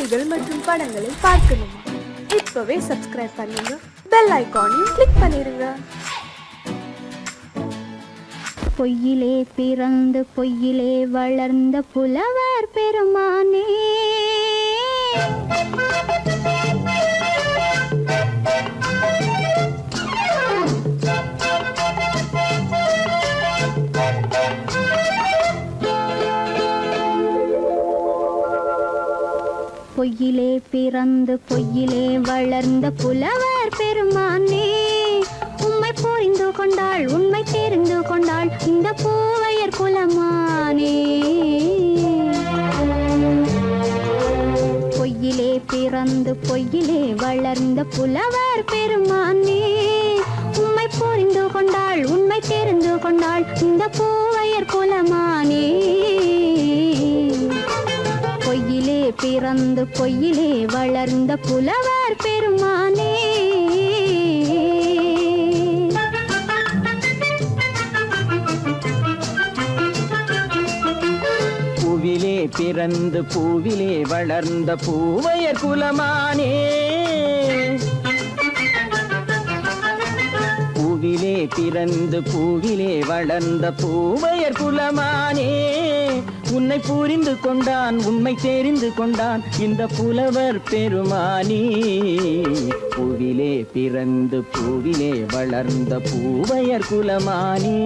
பாடல்கள் மற்றும் படங்களை பார்க்கணுமா? இப்பவே சப்ஸ்கிரைப் பண்ணுங்க, பெல் ஐகானையும் கிளிக் பண்ணிருங்க. பொய்யிலே பிறந்து பொய்யிலே வளர்ந்த புலவர் பெருமானே, பொய்யிலே பிறந்து பொய்யிலே வளர்ந்த புலவர் பெருமானே, உம்மை புரிந்து கொண்டாள் உண்மை தெரிந்து கொண்டாள் இந்த பூவையர் குலமானே. பொய்யிலே பிறந்து பொய்யிலே வளர்ந்த புலவர் பெருமானே, உம்மை புரிந்து கொண்டாள் உண்மை தெரிந்து கொண்டாள் இந்த பூவையர் குலமானே. பொய்யிலே பிறந்து பொய்யிலே வளர்ந்த புலவர் பெருமானே. பூவிலே பிறந்து பூவிலே வளர்ந்த பூவையர் குலமானே, பூவிலே பிறந்து பூவிலே வளர்ந்த பூவையர் குலமானே, உன்னை புரிந்து கொண்டான் உண்மை தெரிந்து கொண்டான் இந்த புலவர் பெருமானே. பூவிலே பிறந்து பூவிலே வளர்ந்த பூவையர் குலமானே,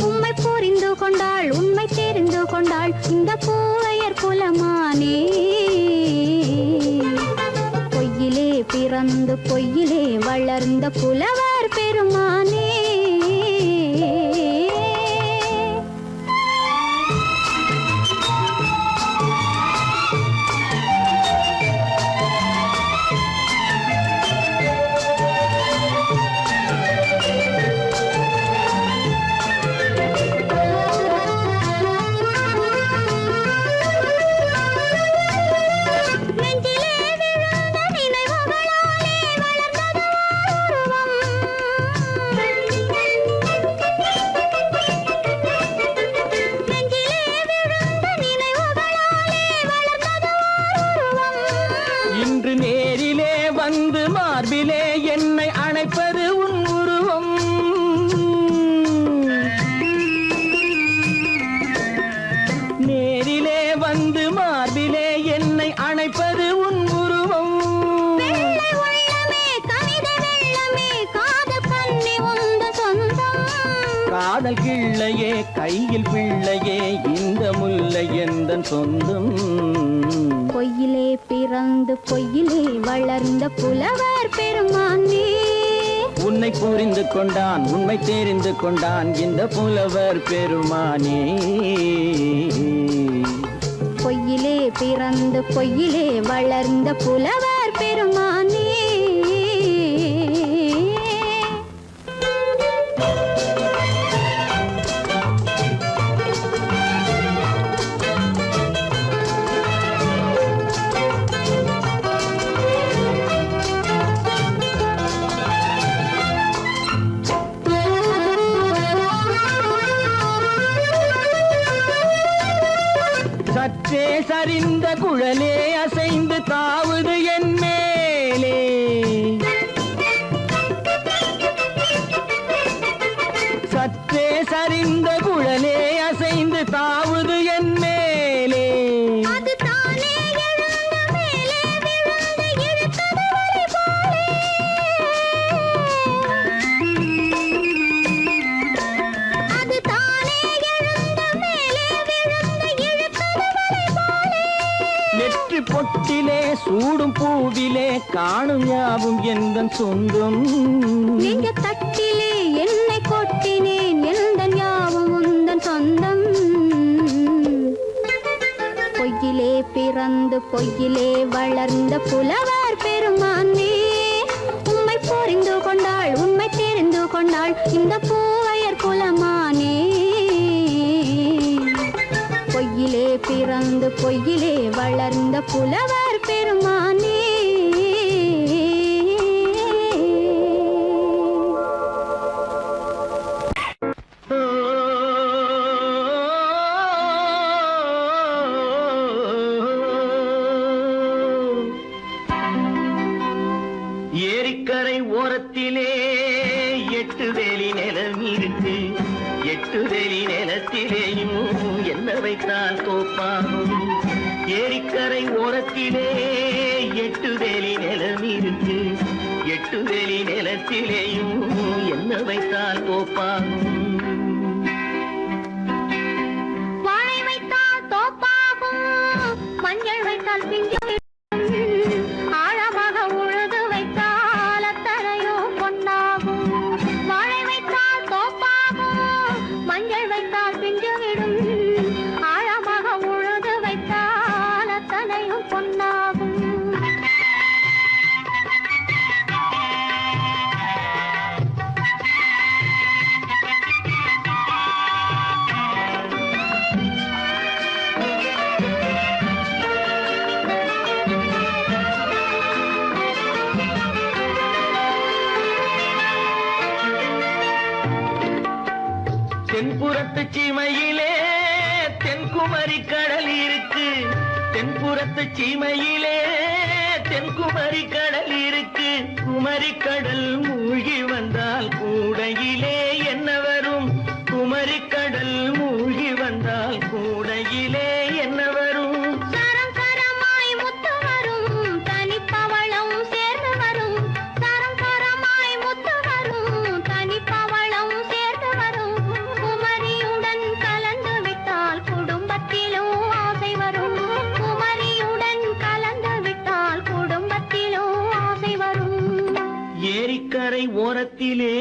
உண்மை புரிந்து கொண்டாள் உண்மை தெரிந்து கொண்டாள் இந்த பூவையர் குலமானே. பொய்யிலே பிறந்து பொய்யிலே வளர்ந்த புலவர் பெருமானே. இன்று நேரிலே வந்து மார்பிலே என்னை அணைப்பது உன் உருவம், நேரிலே வந்து மார்பிலே என்னை அணைப்பது உன் உருவம். காதல் கிள்ளையே கையில் பிள்ளையே இந்த முல்லை எந்தன் சொந்தம். பொய்யிலே பிறந்து பொய்யிலே வளர்ந்த புலவர் பெருமானே, உன்னை புரிந்து கொண்டான் உண்மை தெரிந்து கொண்டான் இந்த புலவர் பெருமானே. பொய்யிலே பிறந்து பொய்யிலே வளர்ந்த புலவர் பெருமானே. சற்றே சரிந்த குழலே அசைந்து தாவுது என் மேலே, சற்றே சரிந்த குழலே அசைந்து தாவுது என் மேலே. நெற்றி பொட்டிலே சூடும் பூவிலே காணும் யாவும் எந்தன் சொந்தம். நீங்க தட்டிலே என்னை கொட்டினேன் எந்தன் யாவும் உந்தன் சொந்தம். பொய்யிலே பிறந்து பொய்யிலே வளர்ந்த புலவர் பெருமானே, உம்மை புரிந்து கொண்டாள் உண்மை தெரிந்து கொண்டாள் இந்த பூவையர் குலமானே. பொய்யிலே பிறந்து பொய்யிலே வளர்ந்த புலவர் பெருமானே. ஓரத்திலே 8 வேலி நிலம் இருக்கு. 8 வேலி நிலத்திலேயும் என்ன வைத்தால் தோப்பாகும். ஏரிக்கரை ஓரத்திலே 8 வேலி நிலம் இருக்கு. 8 வேலி நிலத்திலேயும் என்ன வைத்தால் தோப்பாகும். வாழை வைத்தால் தோப்பாகும், மஞ்சள் வைத்தால் பிஞ்சு, ஆழமாக உழுது வைத்தால் அத்தனையோ பொன்னாகும். வாழை வைத்தால் தோப்பாகும், மஞ்சள் வைத்தால் பிஞ்சு விடும், ஆழமாக உழுது வைத்தால் அத்தனையும் பொன்னாகும். தென்புறத்து சீமையிலே தென்குமரி கடல் இருக்கு. தென்புறத்து சீமையிலே தென்குமரி கடல் இருக்கு. குமரி கடல் மூழ்கி வந்தால் கூடையிலே என்ன வரும். குமரி கடல் மூழ்கி வந்தால் கூடையிலே என்ன வரும். சரம் சரமாய் முத்து வரும், தனிப்பவளம் சேர்ந்து வரும். சரம் சரமாய் முத்து வரும், தனிப்பவளம் சேர்ந்து வரும். குமரியுடன் கலந்து விட்டால் குடும்பத்திலும் ஆசை வரும். குமரியுடன் கலந்து விட்டால் குடும்பத்திலும் ஆசை வரும். ஏரிக்கரை ஓரத்திலே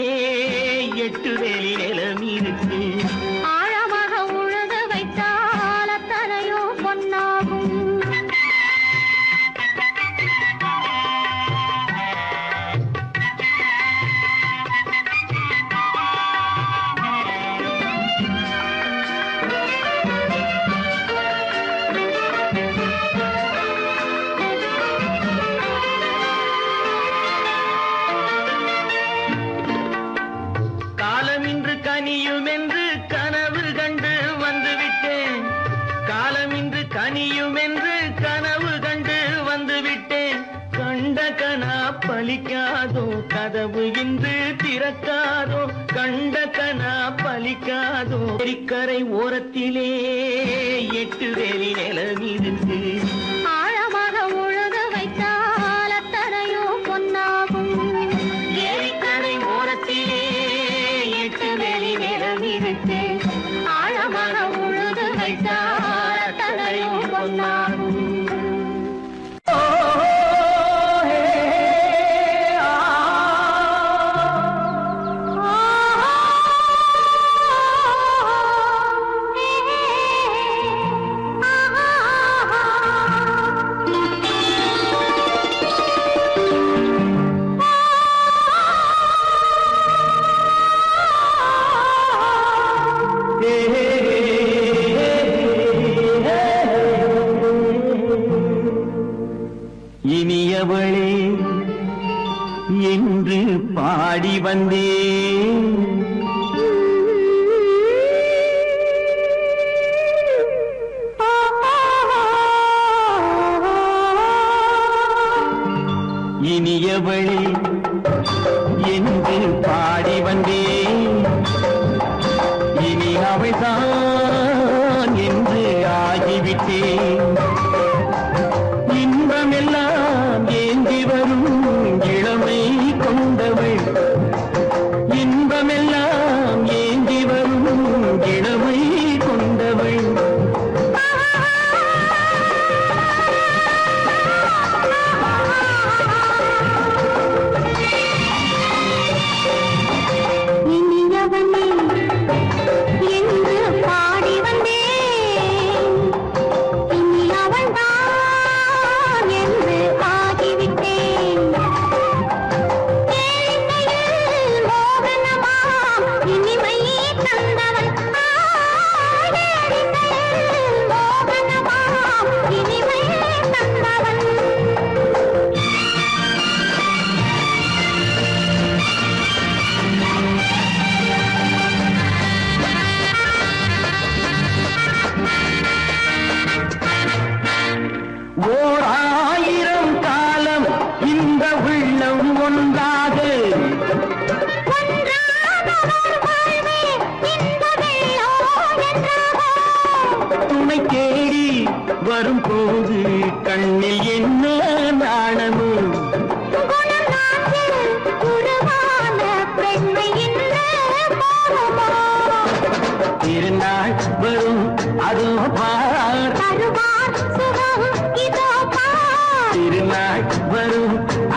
8 வேலி நிலம் இருக்கு. ஆழமாக உழுது வைத்தால் அத்தனையோ பொன்னாகும். காலமின்று கனியும் என்று கனவு கண்டு வந்துவிட்டேன். காலமின்று கனியும் என்று கனவு கண்டு வந்துவிட்டேன். கண்ட கனா பலிக்காதோ, கதவு இன்று திறக்காதோ. கண்ட கனா பலிக்காதோ. ஏரிக்கரை ஓரத்திலே 8 வேலி நிலம் இருக்கு. ஆழமாக உழுது வைத்தால் அத்தனையோ பொன்னாகும். ஏரிக்கரை ஓரத்திலே 8 வேலி நிலம் இருக்கு. ஆழமாக உழுது வைத்தால் அத்தனையோ பொன்னாகும். இனியவளே என்று பாடி வந்தேன். இனியவளே என்று பாடி வந்தேன். இனி அவள்தான் என்று ஆகிவிட்டேன். இன்பமெல்லாம் ஏந்தி வரும் இளமை கொண்டவள். இன்பமெல்லாம் ஏந்தி வரும் இளமை கொண்டவள். இனியவனே என்று பாடி வந்தேன். இனி அவள்தான் என்று ஆகிவிட்டேன். கேளிக்கையில் மோகனமாம் இனிமை தந்தவன். கேளிக்கையில் மோகனமாம் இனிமை தந்தவன். ஓர் 1000 காலம் இந்த உள்ளம் ஒன்றாக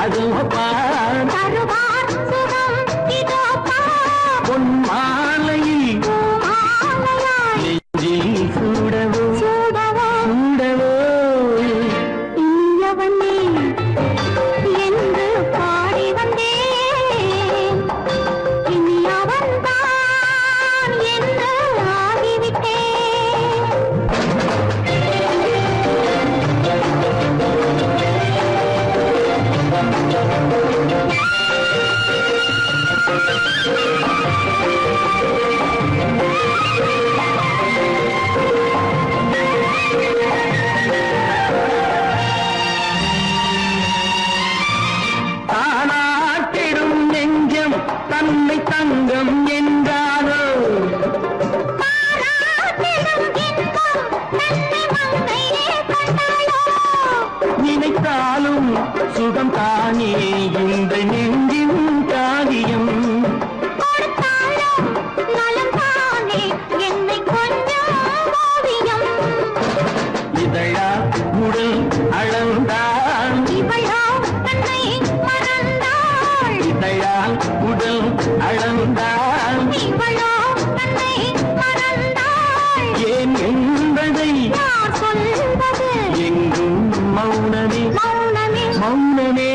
அதோ பார் தருவார் சுகம் இதோ பார் பொன் மாலையில் மாலையாய் நெஞ்சில் சூடவோ சூடவோ சூடவோ இனியவனே என்று பாடி வந்தேன் இனி அவன்தான் என்று ஆகிவிட்டேன் தானாட்டிடும் நெஞ்சம் தன்னை தங்கம் என்றாரோ பாராட்டிடும் இன்பம் தன்னை மங்கையே கண்டாளோ நினைத்தாலும் சுகம் தானே இந்த நெஞ்சின் காரியம் கொடுத்தாலும் நலம் தானே என்னை கொஞ்சம் ஓவியம் இதழா உடல் அளந்தாள் இவளோ தன்னை மறந்தாள் இதழால் உடல் அளந்தாள் இவளோ தன்னை மறந்தாள் ஏன் என்பதை யார் சொல்வது எங்கும் மௌனமே மௌனமே மௌனமே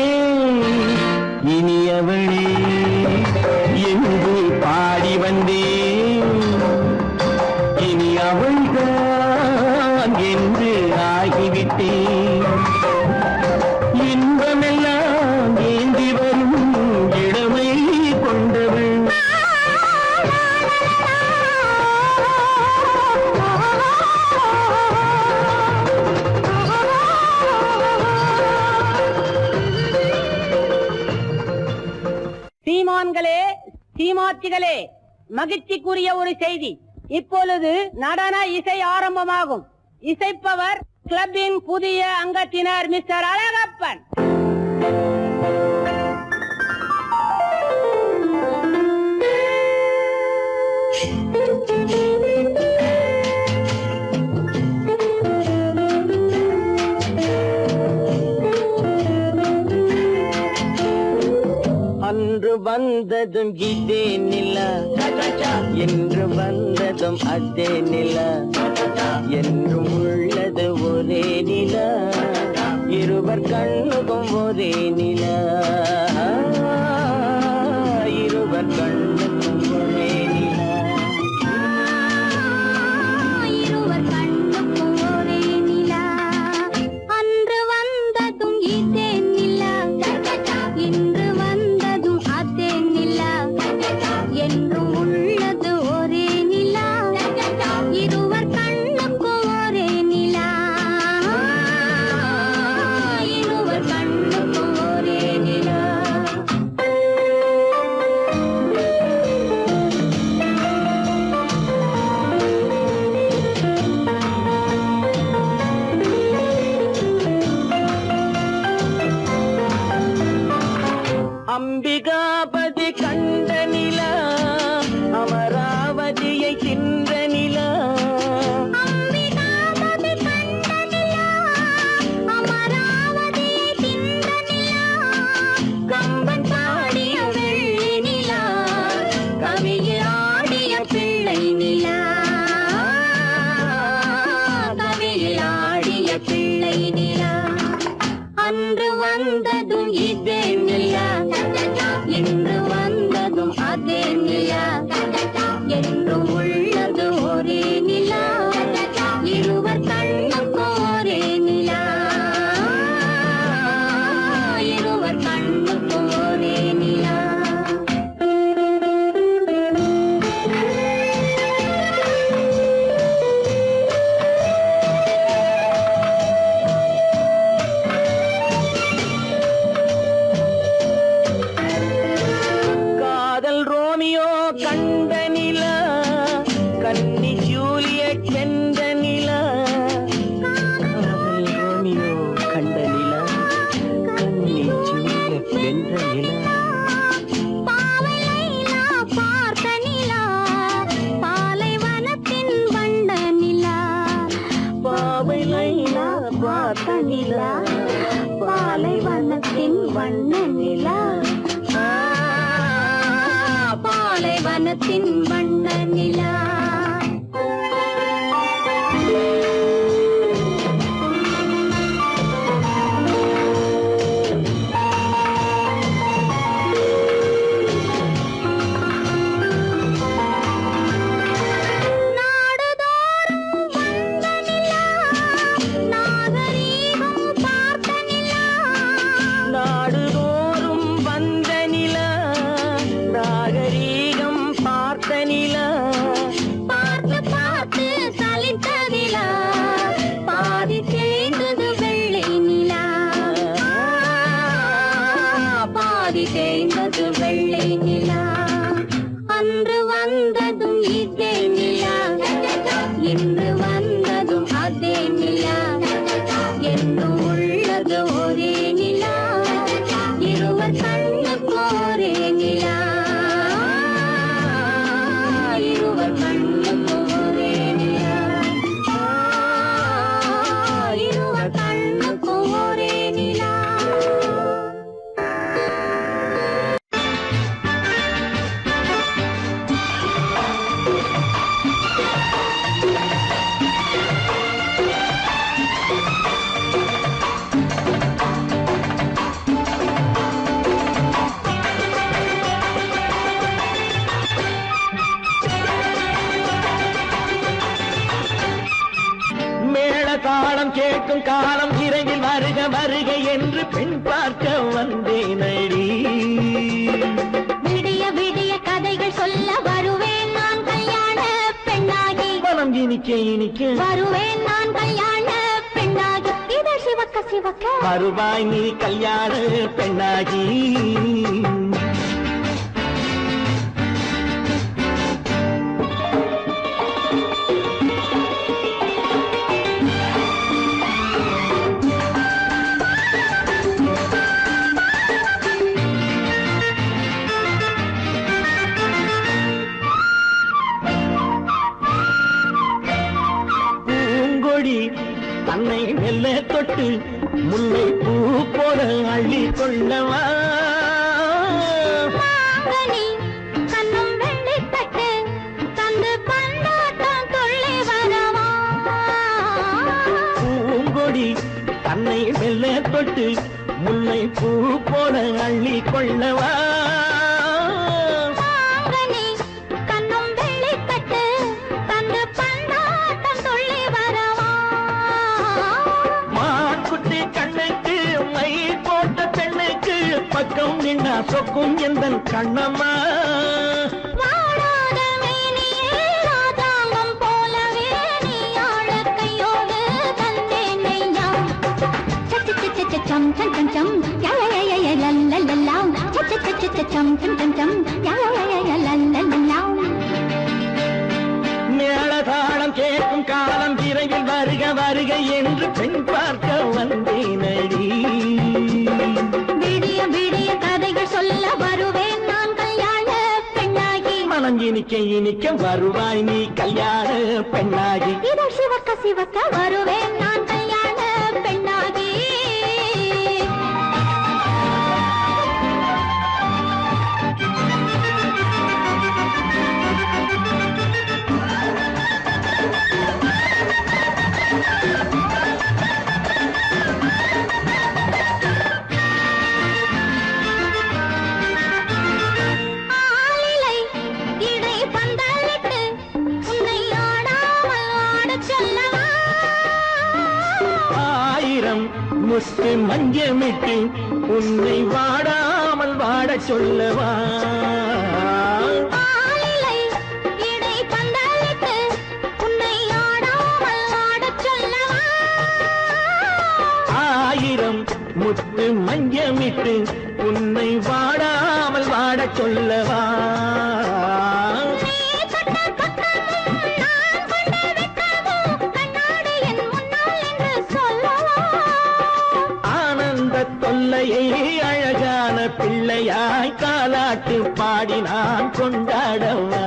இனியவளே என்று பாடி வந்தேன் இனி அவள்தான் என்று ஆகிவிட்டேன் இன்பமெல்லாம் ஏந்தி வரும் இளமை கொண்டவள் சீமான்களே சீமாத்திகளே மகிழ்ச்சிக்குரிய ஒரு செய்தி. இப்பொழுது நடன இசை ஆரம்பமாகும். இசைப்பவர் கிளப்பின் புதிய அங்கத்தினர் மிஸ்டர் அழகப்பன். அன்று வந்ததும் இதே நிலா என்று வந்ததும் அதே நிலா என்றும் உள்ளது ஒரே நிலா இருவர் கண்ணுக்கும் ஒரே நிலா இருவர் கண்ணுக்கும் ஒரே நிலா இருவர் கண்ணுக்கும் ஒரே நிலா அன்று வந்ததும் இதே நிலா இன்று வந்ததும் அதே நிலா என்றும் உள்ளது ஒரே நிலா இருவர் கண்ணுக்கும் ஒரே நிலா இருவர் கண்ணுக்கும் ஒரே நிலா அம்பிகாபதி கண்ட நிலா அமராவதியை தின்ற நிலா அம்பிகாபதி கண்ட நிலா அமராவதியை தின்ற நிலா கம்பன் பாடிய வெள்ளி நிலா கவியில் ஆடிய பிள்ளை நிலா கவியில் ஆடிய பிள்ளை நிலா அன்று வந்ததும் இதே நிலா இன்று வந்ததும் அதே நிலா என்றும் உள்ளது ஒரே நிலா இருவர் கண்ணுக்கும் ஒரே நிலா இருவர் கண்ணுக்கும் ஒரே நிலா வண்ண நிலா, பாலைவனத்தின் வண்ண நிலா. நாடுதோறும் வந்த நிலா, நாகரீகம் பார்த்த நிலா, பார்த்து பார்த்து சலித்த நிலா, பாதி தேய்ந்தது வெள்ளை நிலா, பாதி தேய்ந்தது வெள்ளை நிலா. அன்று வந்ததும் இதே நிலா, இன்று வந்ததும் அதே நிலா, என்றும் உள்ளது ஒரே நிலா, இருவர் கண்ணுக்கு ஒரே நிலா, இருவர் கண்ணுக்கு ஒரே நிலா, இருவர் கண்ணுக்கு ஒரே நிலா. மேள தாளம் கேட்கும் காலம் விரைவில் வருக வருக என்று பெண் பார்க்க வந்தேனடி. விடிய விடிய கதைகள் சொல்ல வருவேன் நான் கல்யாண பெண்ணாகி, மனம் இனிக்க இனிக்க வருவேன் நான் கல்யாண பெண்ணாகி, இதழ் சிவக்க சிவக்க வருவாய் நீ கல்யாண பெண்ணாகி. பூங்கொடி தன்னை மெல்ல தொட்டு முல்லை பூ போல அள்ளி கொள்ளவா, மாங்கனி கண்ணும் வெள்ளித்தட்டு தந்து பந்தாட்டம் துள்ளி வரவா, பூங்கொடி தன்னை மெல்ல தொட்டு முல்லை பூ போல அள்ளி கொள்ளவா, மாங்கனி கண்ணும் வெள்ளித்தட்டு தந்து பந்தாட்டம் துள்ளி வரவா, மாக்குட்டி கண்ணுக்கு மை போட்ட பெண்ணுக்கு பக்கம் நின்னா சொக்கும் எந்தன் கண்ணம்மா. வாடாத மேனியே ராதாங்கம் போலவே நீ ஆழ கையோடு தந்தேன் நெய்யா, சச்ச சச்ச சம் சம் சம் சம் யா யா யா யா லல்லல்லா, சச்ச சச்ச சம் சம் சம் சம் யா யா யா யா லல்லல்லா. மேளதாளம் கேட்கும் காலம் விரைவில் வருக வருக என்று பெண் பார்க்க வந்தேனடி. விடிய விடிய கதைகள் சொல்ல வருவேன் நான் கல்யாண பெண்ணாகி, மனம் இனிக்க இனிக்க வருவாய் நீ கல்யாண பெண்ணாகி. இதழ் சிவக்க சிவக்க வருவேன் நான் கல்யாண பெண்ணாகி. ஆளிலை இடை பந்தலிட்டு உன்னை ஆடாமல் ஆடச் சொல்லவா, ஆயிரம் முத்து மஞ்சமிட்டு உன்னை வாடாமல் வாடச் சொல்லவா, ஆளிலை இடை பந்தலிட்டு உன்னை ஆடாமல் ஆடச் சொல்லவா, ஆயிரம் முத்து மஞ்சமிட்டு உன்னை வாடாமல் வாடச் சொல்லவா, நீ தொட்ட பக்கமும் நான் கொண்ட வெட்கமும் கண்ணாடி என் முன்னால் என்று சொல்லவா, ஆனந்த தொல்லையை அழகான பிள்ளையாய் காலாட்டு பாடி நான் கொண்டாடவா.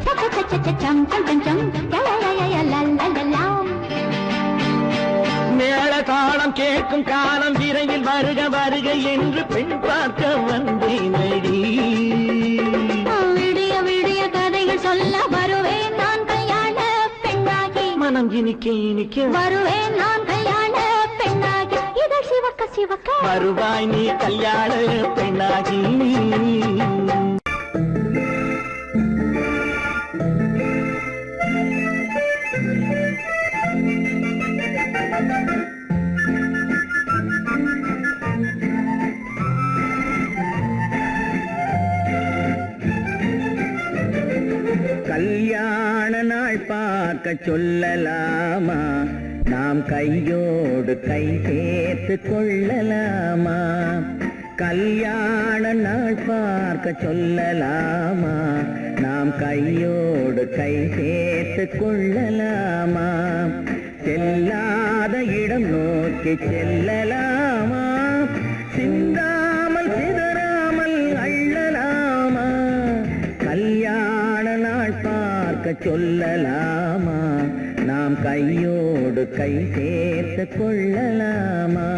சச்ச சச்ச சம் சம் சம் சம் யா யா யா யா லல்லல்லா. மேள தாளம் கேட்கும் காலம் விரைவில் வருக வருக என்று பெண் பார்க்க வந்தேனடி. விடிய விடிய கதைகள் சொல்ல வருவேன் நான் கல்யாண பெண்ணாகி. மனம் இனிக்க இனிக்க வருவேன் நான் கல்யாண பெண்ணாகி. இதழ் சிவக்க சிவக்க வருவாய் நீ கல்யாண பெண்ணாகி. கல்யாண நாள் பார்க்க சொல்லலாமா, நாம் கையோடு கை சேர்த்து கொள்ளலாமா. கல்யாண நாள் பார்க்க சொல்லலாமா, நாம் கையோடு கை சேர்த்து கொள்ளலாமா. செல்லாத இடம் நோக்கி செல்லலாமா, சிந்தாமல் சிதறாமல் அள்ளலாமா. கல்யாண நாள் பார்க்க சொல்லலாமா, நாம் கையோடு கை சேர்த்து கொள்ளலாமா.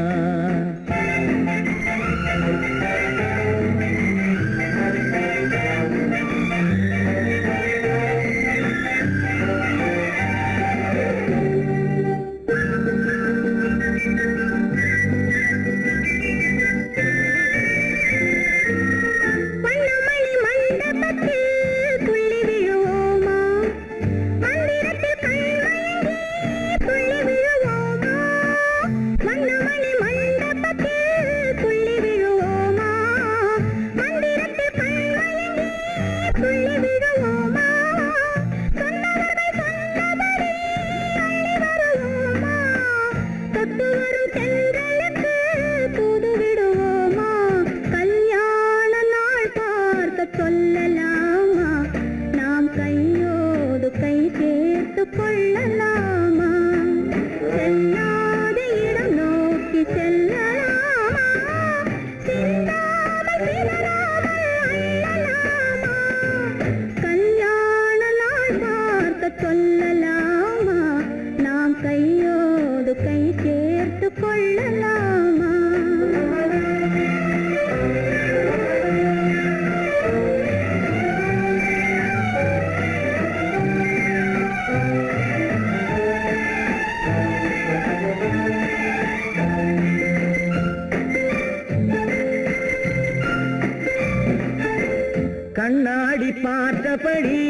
கண்ணாடி பார்த்தபடி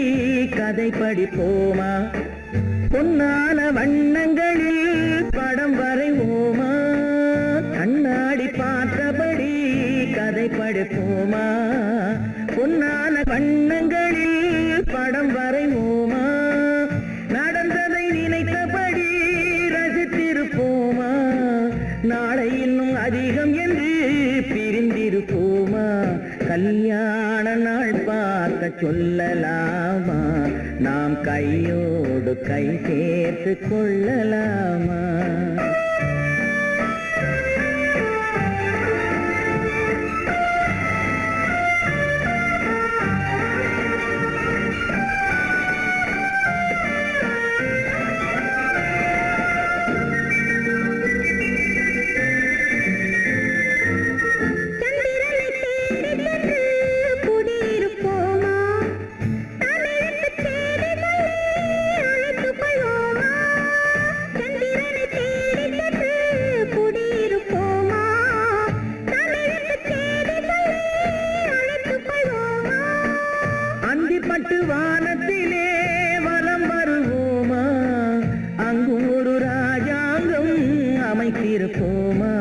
கதை படிப்போமா, பொன்னான வண்ணங்களில் படம் வரைவோமா. கண்ணாடி பார்த்தபடி கதை படிப்போமா, பொன்னான வண்ணங்களில் படம் வரைவோமா. நடந்ததை நினைத்தபடி ரசித்திருப்போமா, நாளை இன்னும் அதிகம் என்று பிரிந்திருப்போமா. கல்யாண நாள் பார்க்க சொல்லலாமா, நாம் கையோடு கை சேர்த்து கொள்ளலாமா. பட்டு வானத்திலே வலம் வருவோமா, அங்கும் ஒரு ராஜாங்கம் அமைத்திருப்போமா.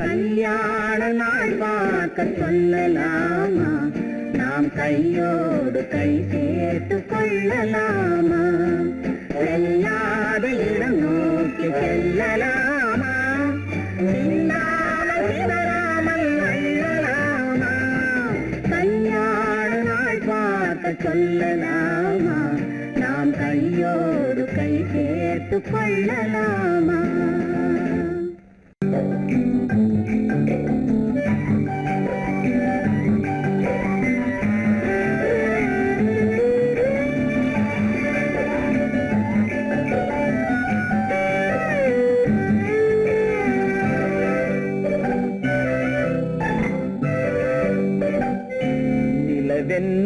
கல்யாண நாள் பார்க்க சொல்லலாமா, நாம் கையோடு கை சேர்த்து கொள்ளலாமா. செல்லாத இடம் நோக்கி செல்லலாமா, சிந்தாமல் சிதறாமல் அள்ளலாமா. கல்யாண நாள் பார்க்க சொல்லலாமா, நாம் கையோடு கை சேர்த்து கொள்ளலாமா.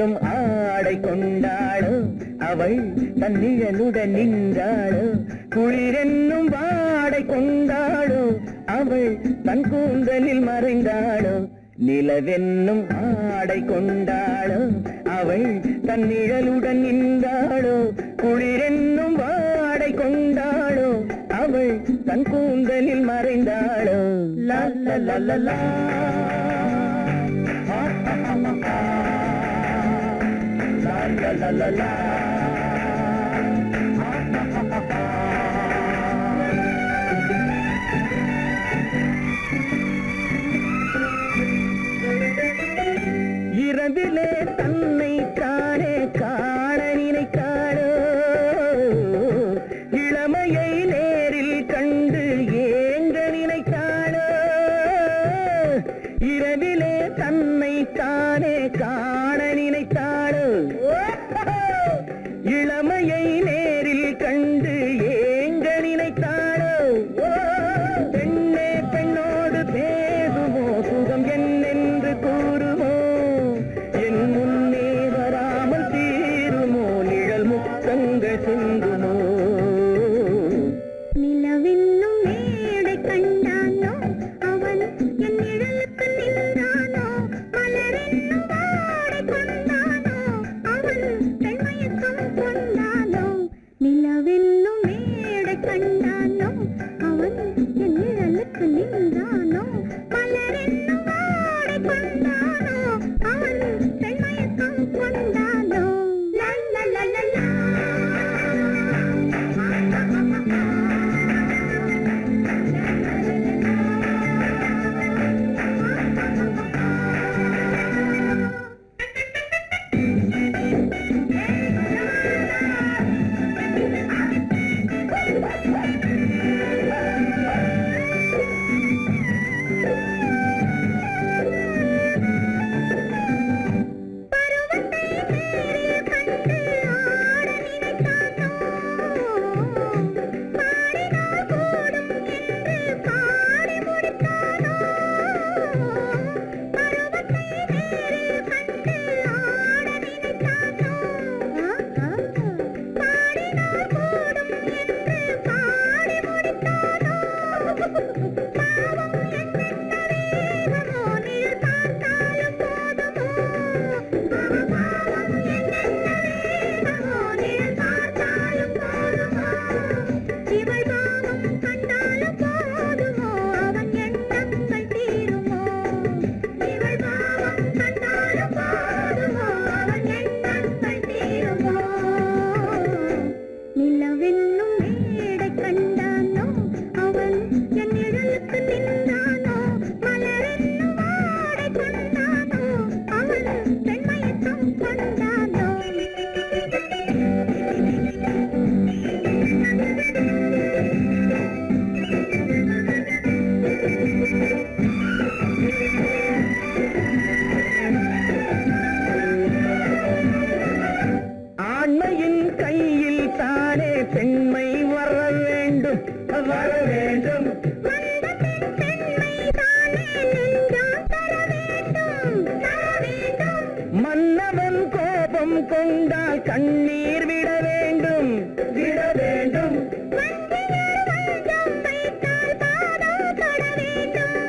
நிலவென்னும் ஆடை கொண்டாளோ அவள் தன்னிழலுடன் நின்றாளோ குளிரென்னும் வாடை கொண்டாளோ அவள் தன் கூந்தலில் மறைந்தாளோ நிலவென்னும் ஆடை கொண்டாளோ அவள் தன் நிழலுடன் நின்றாளோ குளிரென்னும் வாடை கொண்டாளோ அவள் தன் கூந்தலில் மறைந்தாளோ லா லா லா லா லா la la la la இரவிலே தன்னை தானே காண நினைத்தாளோ இளமையை நேரில் கண்டு ஏங்க நினைத்தாளோ இரவிலே தன்னை தானே காண நினைத்தாளோ இளமையை நேரில் கண்டு ஏங்க நினைத்தாளோ பெண்ணே பெண்ணோடு பேசுமோ சுகம் என்னென்று கூறுமோ என் முன்னே வராமல் தீருமோ நிழல் முத்தங்கள் சிந்துமோ நிலவென்னும் மேடை கண்டானோ அவன் என் நிழலுக்கு நின்றானோ மலரென்னும் வாடை கொண்டானோ அவன் பெண்மயக்கம் கொண்டானோ நிலவென்னும் மேடை கண்டானோ அவன் என் நிழலுக்கு நின்றானோ மலரென்னும் வாடை கொண்டானோ அவன் பெண்மயக்கம் கொண்டானோ லா லா லா லா லா நிலவென்னும் மேடை கண்டானோ அவன் என் நிழலுக்கு நின்றானோ மலரென்னும் வாடை கொண்டானோ அவன் பெண்மயக்கம் கொண்டானோ ஆண்மையின் கையில் தானே பெண்மை வர வேண்டும் வர வேண்டும் வந்த பெண்மை தானே நெஞ்சம் தர வேண்டும் தர வேண்டும் மன்னவன் கோபம் கொண்டால் கண்ணீர் விட வேண்டும் விட வேண்டும் வஞ்சியர் வஞ்சம் வைத்தால் பாதம் தொட வேண்டும்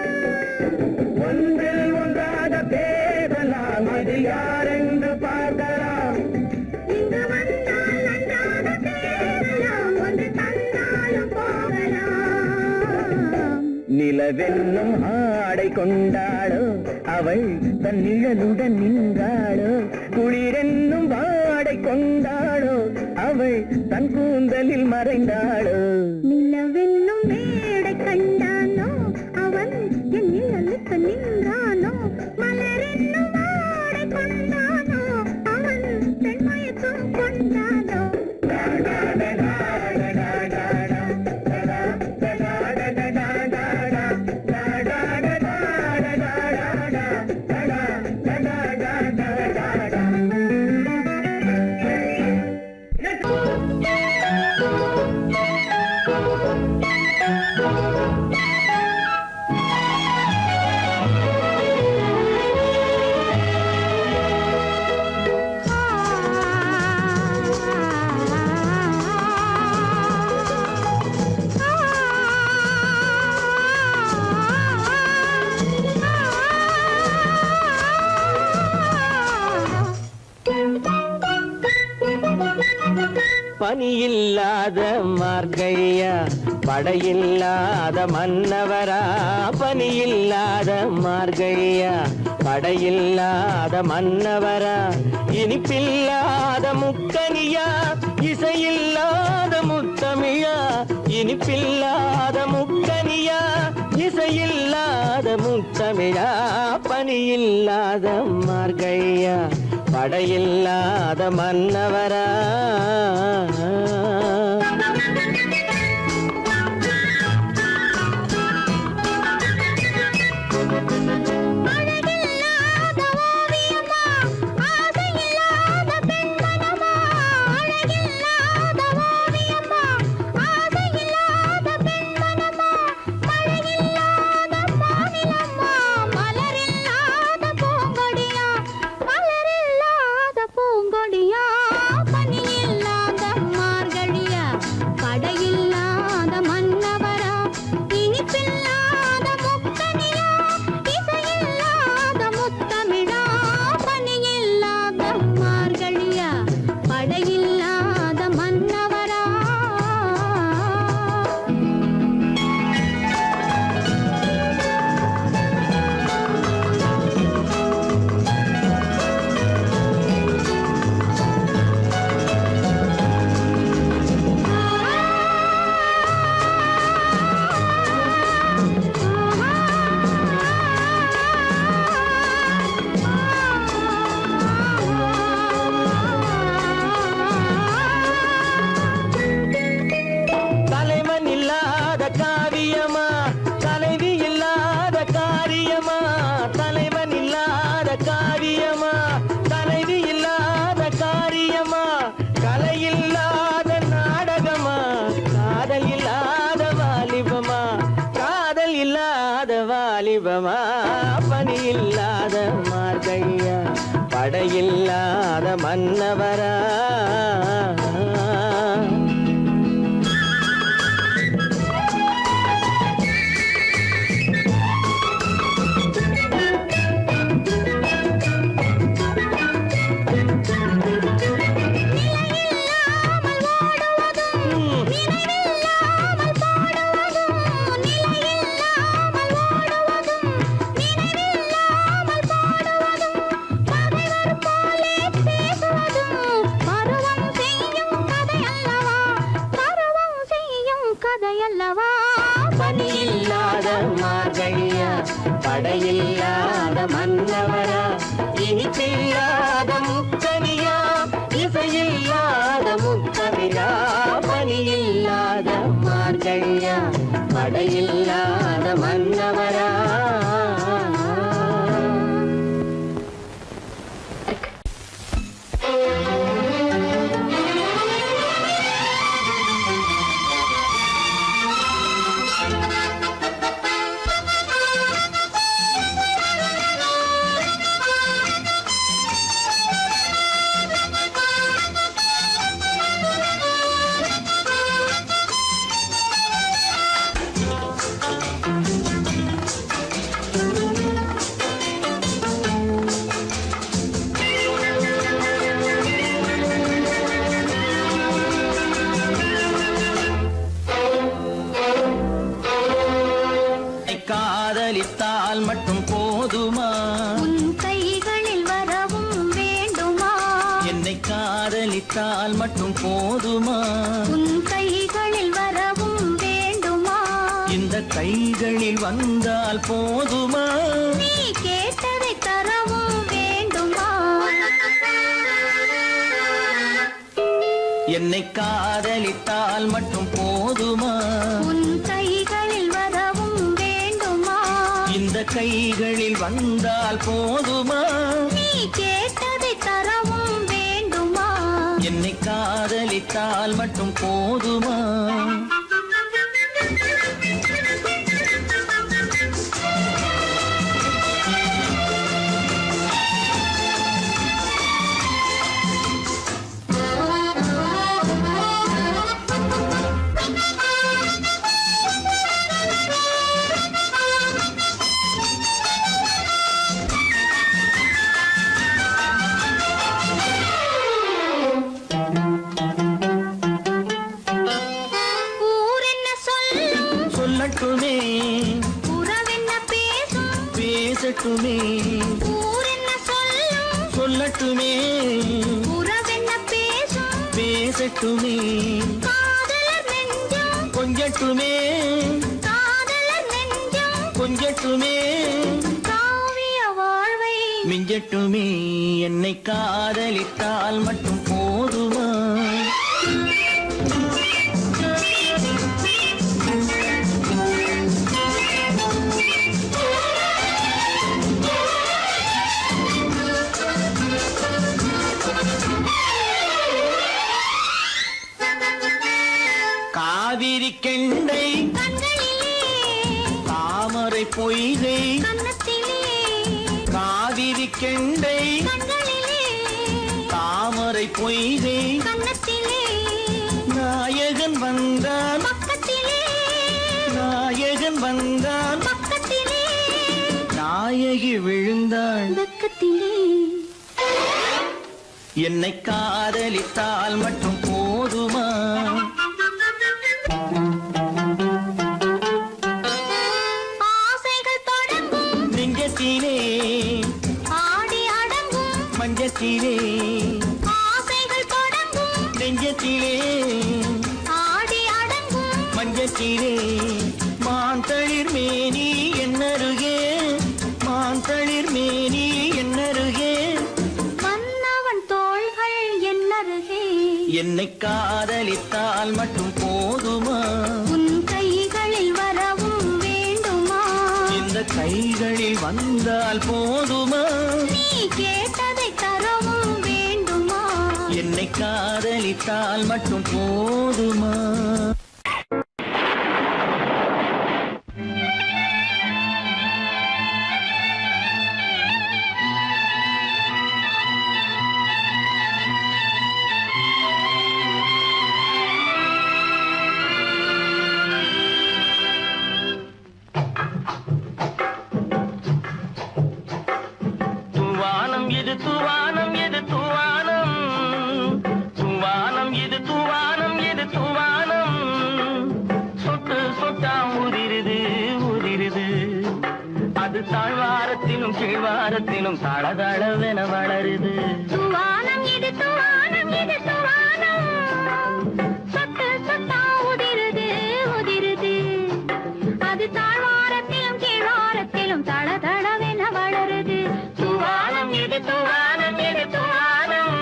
ஒன்றில் ஒன்றாக பேசலாம் அது யாரென்று பார்க்கலாம் இங்கு வந்தால் நன்றாக பேசலாம் ஒன்று தந்தாலும் போகலாம் நிலவென்னும் ஆடை கொண்டாளோ அவள் தன் நிழலுடன் நின்றாளோ குளிரென்னும் வாடை கொண்டாளோ அவள் தன் கூந்தலில் மறைந்தாளோ நிலவென்னும் மேடை கண்டானோ அவன் என் நிழலுக்கு நின்றானோ மலரென்னும் வாடை கொண்டானோ அவன் பெண்மயக்கம் கொண்டானோ பனியில்லாத மார்கழியா படையில்லாத மன்னவரா பனியில்லாத மார்கழியா படையில்லாத மன்னவரா இனிப்பில்லாத முக்கனியா இசையில்லாத முத்தமிழா இனிப்பில்லாத முக்கனியா இசையில்லாத முத்தமிழா பனியில்லாத மார்கழியா படையில்லாத மன்னவரா பனியில்லாத மார்கழியா படையில்லாத மன்னவரா பனியில்லாத மார்கழியா படையில்லாத மன்னவரா இனிப்பில்லாத முக்கனியா இசையில்லாத முத்தமிழா பனியில்லாத மார்கழியா படையில்லாத மன்னவரா காதலித்தால் மட்டும் போதுமா உன் கைகளில் வரவும் வேண்டுமா என்னை காதலித்தால் மட்டும் போதுமா உன் கைகளில் வரவும் வேண்டுமா இந்த கைகளில் வந்தால் போதுமா நீ கேட்டதை தரவும் வேண்டுமா என்னை காதலித்தால் மட்டும் போதுமா உன் கைகளில் வரவும் வேண்டுமா இந்த கைகளில் வந்தால் போதுமா நீ கேட்டதை தரவும் வேண்டுமா என்னை காதலித்தால் மட்டும் போதுமா பேசட்டுமே ஊர் என்ன சொல்லும் சொல்லட்டுமே உறவென்ன பேசும் பேசட்டுமே காதலர் நெஞ்சம் கொஞ்சட்டுமே காதலர் நெஞ்சம் கொஞ்சட்டுமே காவிய வாழ்வை மிஞ்சட்டுமே என்னை காதலித்தால் மட்டும் போதுமா காவிரி கெண்டை கண்களிலே தாமரை பொய்கை கன்னத்திலே காவிரி கெண்டை கண்களிலே தாமரை பொய்கை கன்னத்திலே நாயகன் வந்தான் பக்கத்திலே நாயகன் வந்தான் பக்கத்திலே நாயகி விழுந்தாள் பக்கத்திலே என்னை காதலித்தால் மட்டும் போதுமா ஆசைகள் தொடங்கும் நெஞ்சத்திலே ஆடி அடங்கும் மஞ்சத்திலே ஆசைகள் தொடங்கும் நெஞ்சத்திலே ஆடி அடங்கும் மஞ்சத்திலே மாந்தளிர் மேனி என்னருகே மாந்தளிர் மேனி என்னருகே மன்னவன் தோள்கள் என்னருகே என்னை காதலித்தால் மட்டும் போதுமா உன் கைகளில் வரவும் வேண்டுமா இந்த கைகளில் வந்தால் போதுமா நீ கேட்டதை தரவும் வேண்டுமா என்னை காதலித்தால் மட்டும் போதுமா தூவானம் இது தூவானம் இது தூவானம் தூவானம் இது தூவானம் இது தூவானம் சொட்டு சொட்டா உதிருது உதிருது அது தாழ்வாரத்திலும் கீழ்வாரத்திலும் தளதளவென வளருது துவானம் இது துவானம் இது துவானம் சொட்டு சொட்டா உதிருது உதிருது அது தாழ்வாரத்திலும் கீழ்வாரத்திலும் தளதளவென வளருது தூவானம் இது தூவானம் இது தூவானம்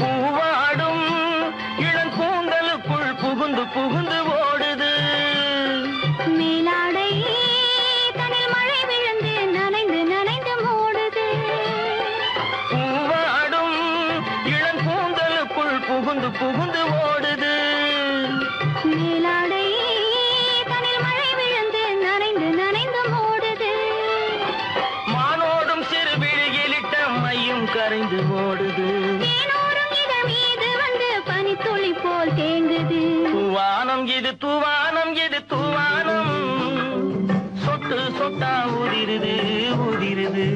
பூவாடும் இளங்கூந்தலுக்குள் புகுந்து புகுந்து ஓடுது மேலாடை தனில் மழை விழுந்து நனைந்து நனைந்து மூடுது பூவாடும் இளங்கூந்தலுக்குள் புகுந்து புகுந்து ஓடுது மேலாடை தனில் மழை விழுந்து நனைந்து நனைந்து மூடுது மானோடும் சிறு விழியிலிட்ட மையும் கரைந்து ஓடுது தேனோரும் இதழ் மீது வந்து பனித்துளி போல் தேங்குது தூவானம் இது தூவானம் இது தூவானம் சொட்டு சொட்டா உதிருது உதிருது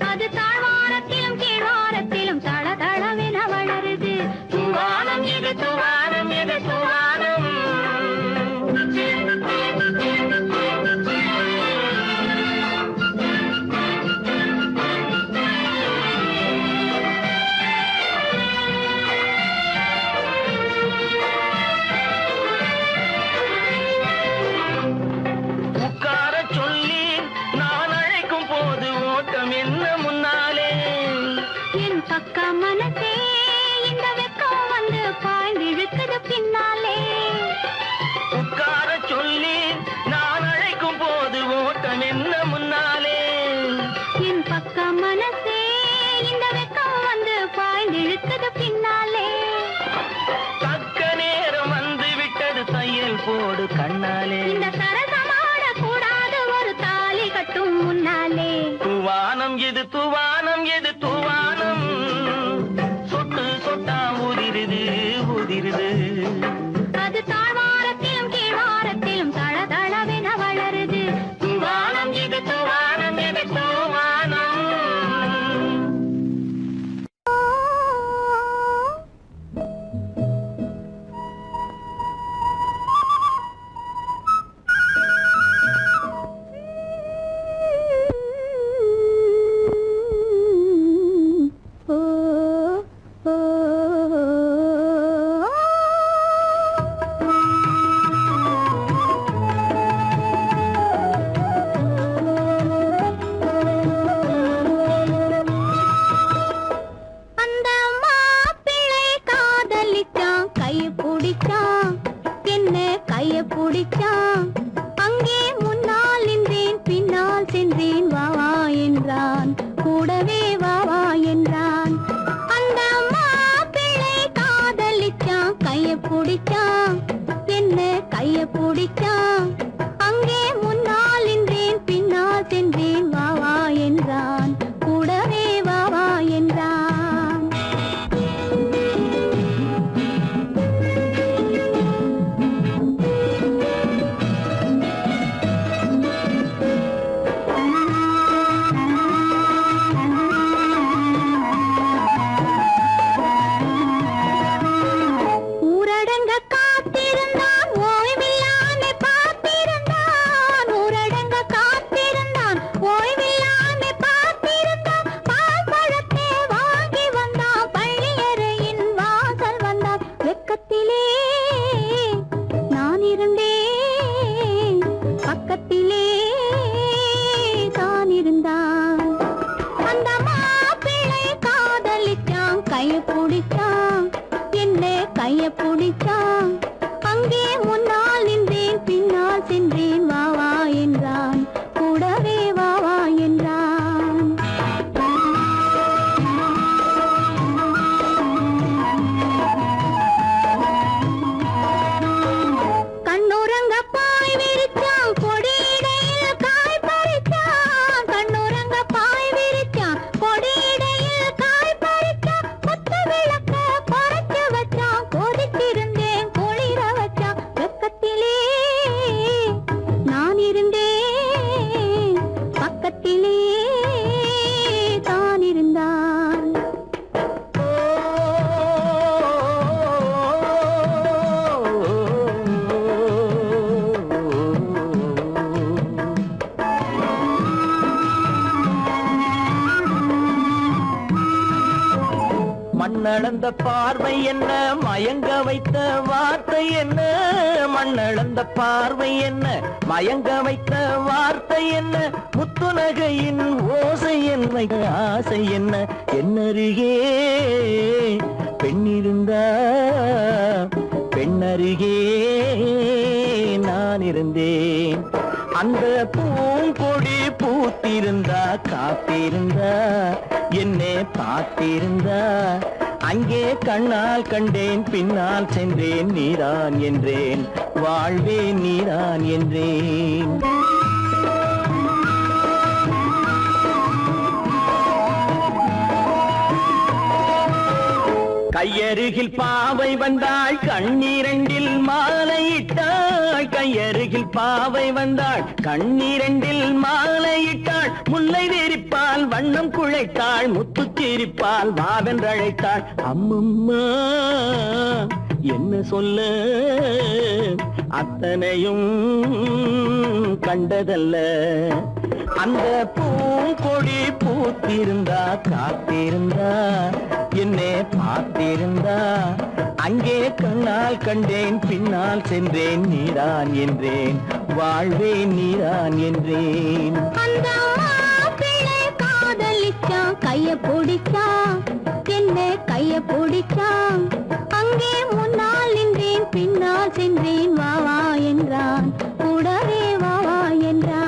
அது தாழ்வாரத்திலும் கீழ்வாரத்திலும் தளதளவென வளருது தூவானம் இது தூவானம் இது தூவானம் உட்கார சொல்லி நான் அழைக்கும் போது ஓட்டம் என்ன முன்னாலே என் பக்க மனசே இந்த வெக்கம் வந்து பாய்ந்திழுக்குது பின்னாலே உட்கார சொல்லி நான் அழைக்கும் போது ஓட்டம் என்ன முன்னாலே என் பக்க மனசே இந்த வெக்கம் வந்து பாய்ந்திழுக்குது பின்னாலே தக்க நேரம் வந்து விட்டது தையல் போடு கண்ணாலே இந்த சரசமாட கூடாது ஒரு தாலி கட்டும் முன்னாலே தூவானம் இது தூவானம் இது தூவானம் மண்ணளந்த பார்வை என்ன, மயங்க வைத்த வார்த்தை என்ன, மண்ணளந்த பார்வை என்ன, மயங்க வைத்த வார்த்தை என்ன, முத்துநகையின் ஓசை என்ன, ஆசை என்ன, என்னருகே பெண்ணிருந்தா பெண்ணருகே நான் இருந்தேன். அந்த பூங்கொடி பூத்திருந்தா காத்திருந்தா என்னை பார்த்திருந்தா அங்கே கண்ணால் கண்டேன் பின்னால் சென்றேன் நீதான் என்றேன் வாழ்வே நீதான் என்றேன். கையருகில் பாவை வந்தாள் கண்ணீரண்டில் மாலையிட்டாள், கையருகில் பாவை வந்தாள் கண்ணீரண்டில் மாலையிட்டாள், முல்லை நெறிப்பால் வண்ணம் குழைத்தாள், முத்து சிரிப்பால் வாவென்றழைத்தாள். அம்மம்மா என்ன சொல்ல அத்தனையும் கண்டதல்ல, அந்த பூங்கொடி பூத்திருந்தா காத்திருந்தா என்னை பார்த்திருந்தா அங்கே கண்ணால் கண்டேன் பின்னால் சென்றேன் நீதான் என்றேன் வாழ்வே நீதான் என்றேன். அந்த மாப்பிள்ளை காதலிச்சான், கைய பிடிச்சான், என்ன கைய பிடிச்சான், அங்கே முன்னால் நின்றேன் பின்னால் சென்றேன் வா வா என்றான், கூடவே வா வா என்றான்.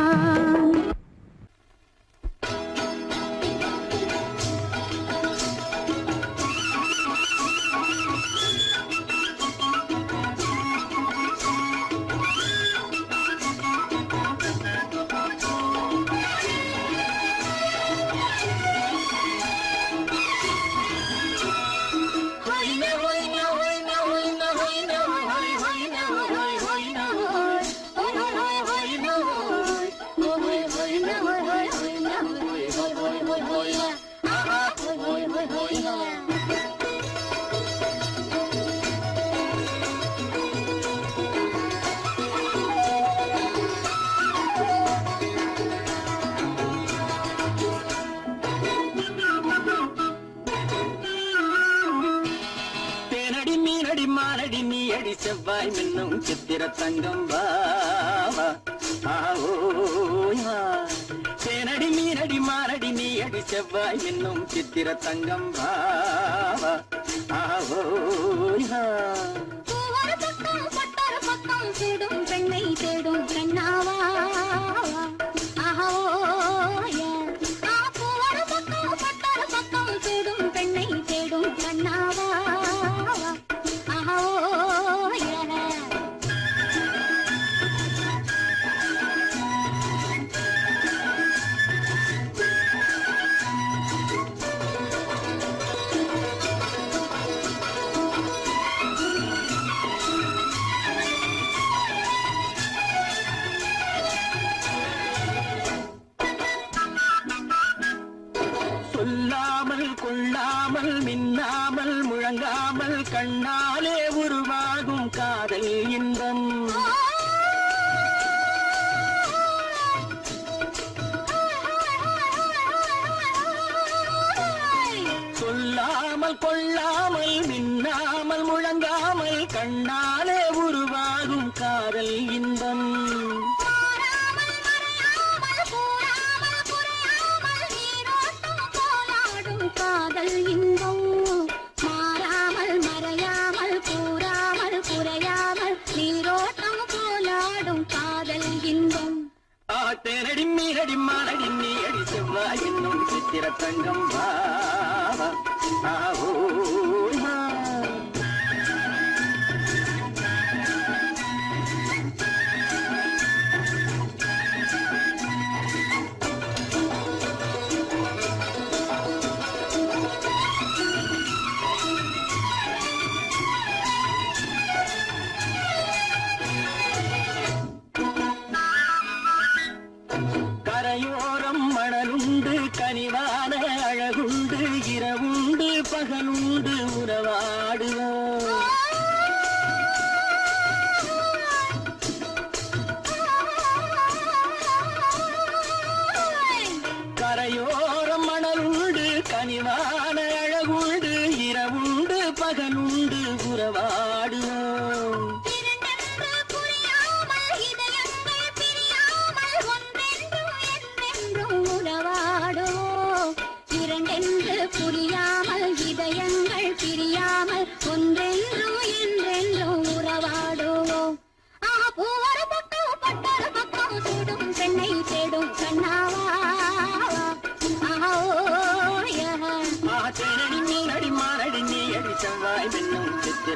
மாரடி நீ அடி செவ்வாய் மின்னும் சித்திர தங்கம் வாவா தேனடி மீனடி மாரடி நீ அடி செவ்வாய் மின்னும் சித்திர தங்கம் வாவா தேடும் பெண்ணை தேடும் பெண்ணாவா தேடும் பெண்ணை தேடும் கண்ணாவா. சொல்லாமல் கொள்ளாமல் மின்னாமல் முழங்காமல் கண்ணாலே உருவாகும் காதல் இன்பம். சொல்லாமல் கொள்ளாமல் மின்னாமல் முழங்காமல் கண்ணாலே உருவாகும் காதல் இன்பம். காதல் இன்பம் மாறாமல் மறையாமல் கூறாமல் குறையாமல் நீரோட்டம் போலாடும் காதல் இன்பம். தேனடி மீனடி மாரடி நீ அடி செவ்வாய் என்னும் சித்திர தங்கம் வாவா கரையோரம் மணலுண்டு கனிவான அழகுண்டு இரவுண்டு பகலுண்டு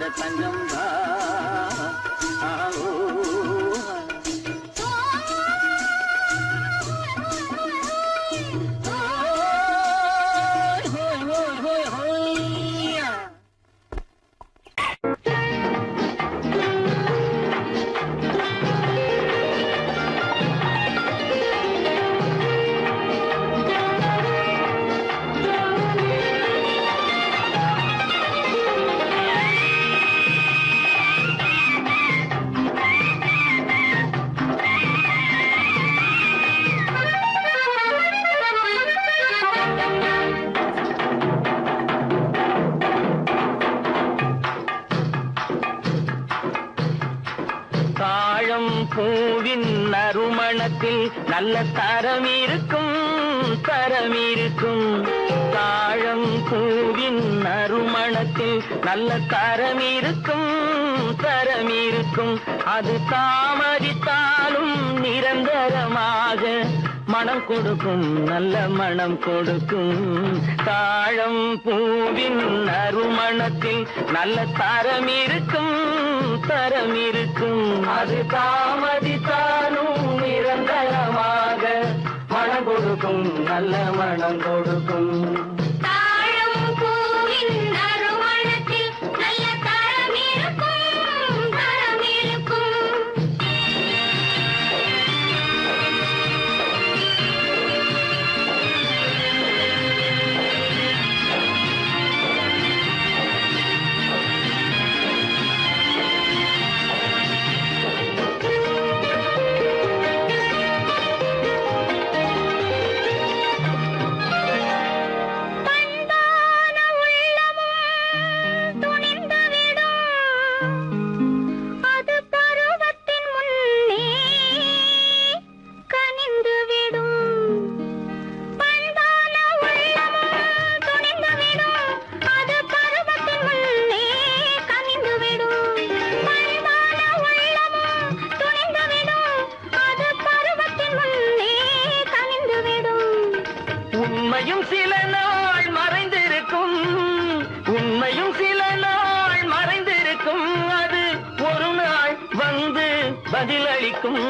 வைர தங்கம் பூவின் நறுமணத்தில் நல்ல தரம் இருக்கும் தாழம் பூவின் நறுமணத்தில் நல்ல தரம் இருக்கும் அது தாமதித்தாலும் நிரந்தரமாக மனம் கொடுக்கும் நல்ல மனம் கொடுக்கும் தாழம் பூவின் நறுமணத்தில் நல்ல தரம் இருக்கும் அது தாமதித்தாலும் நிரந்தரமாக மனம் கொடுக்கும் நல்ல மனம் கொடுக்கும் தாழம் பூவின் நறுமணத்தில் நல்ல தரம் இருக்கும் உண்மையும் சில நாள் மறைந்திருக்கும் அது ஒரு நாள் வந்து பதிலளிக்கும்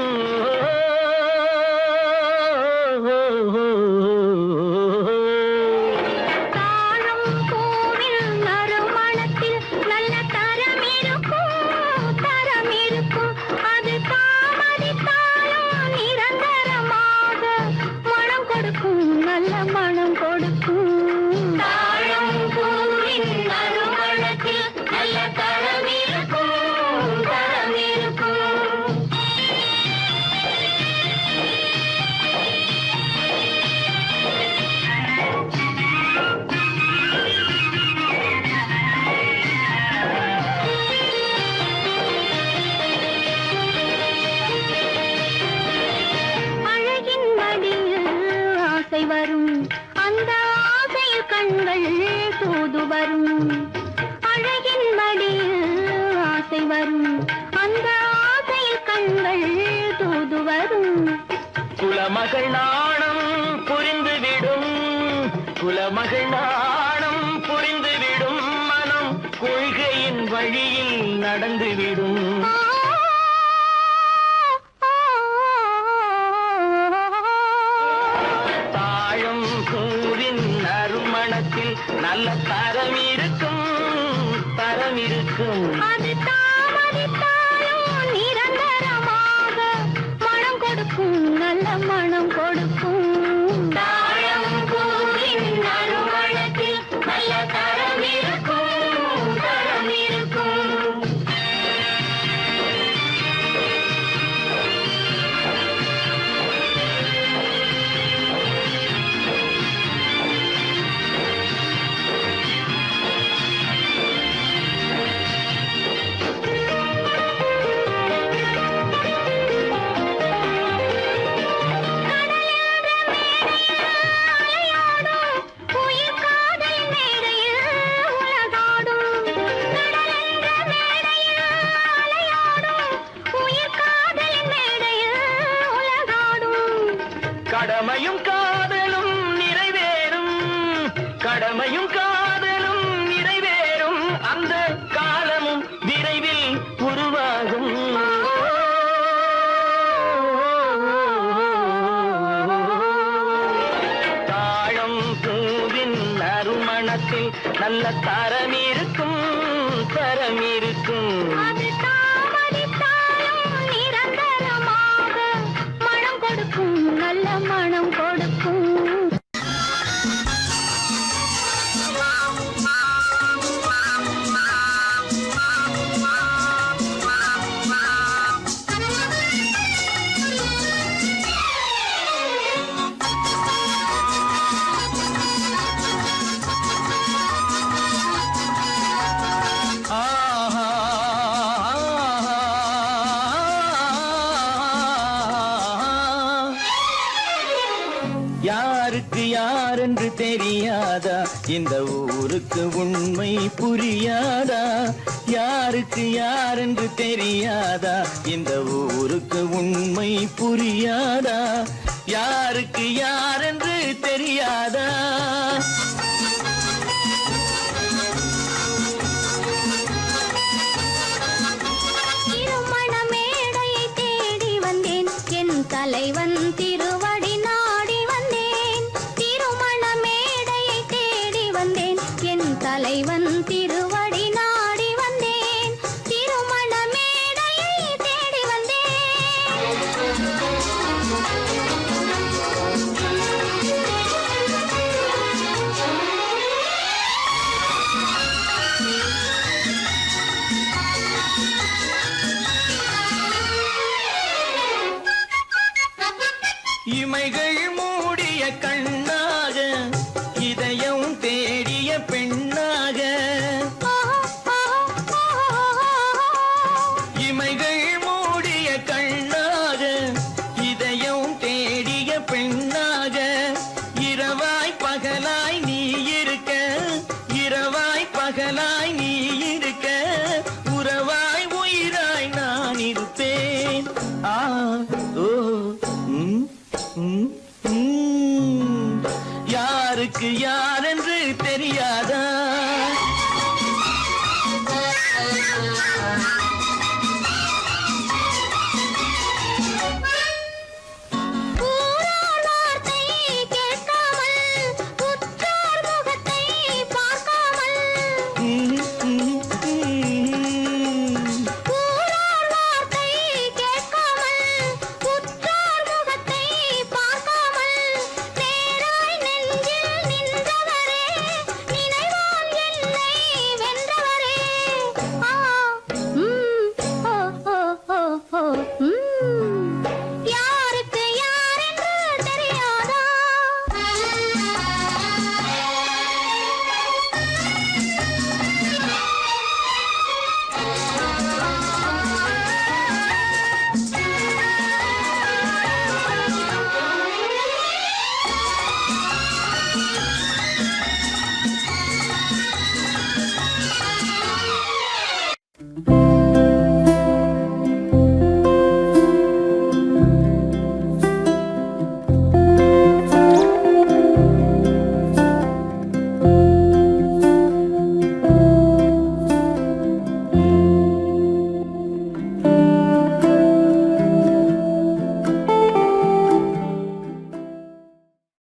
வரும் அந்த ஆசையில் கண்கள் தூது வரும் அழகின் மடியில் ஆசை வரும் அந்த ஆசையில் கண்கள் தூது வரும் குலமகள் நாணம் புரிந்துவிடும் மனம் கொள்கையின் வழியில் நடந்துவிடும் நல்ல தரம் இருக்கும் அது தாமதித்தாலும் நிரந்தரமாக மனம் கொடுக்கும் நல்ல மனம் கொடுக்கும் தாழம் பூவின் நறுமணத்தில் நல்ல தரம் இருக்கும் கடமையும் காதலும் நிறைவேறும் அந்த காலமும் நல்ல தரம் இருக்கும் தரம் இருக்கும். அது தாமதித்தாலும் நிரந்தரமாக மனம் கொடுக்கும், நல்ல மனம் கொடுக்கும். யாருக்கு யாரென்று தெரியாதா, இந்த ஊருக்கு உண்மை புரியாதா? யாருக்கு யாரென்று தெரியாதா, இந்த ஊருக்கு உண்மை புரியாதா? யாருக்கு யாரென்று தெரியாதா? திருமண மேடையை தேடி வந்தேன், என் தலைவன் திருவடி நாடி வந்தேன். திருமண மேடையை தேடி வந்தேன், என் தலைவன் திருவடி நாடி வந்தேன். திருமண மேடையை தேடி இமைகள் மூடிய கண்ணாக, இதயம் தேடிய பெண்ணாக. இமைகள் மூடிய கண்ணாக, இதயம் தேடிய பெண்ணாக. இரவாய் பகலாய் நீ இருக்க, இரவாய் பகலாய் நீ இருக்க, உறவாய் உயிராய் நான் இருப்பேன். ஆ ஓ யாருக்கு யார்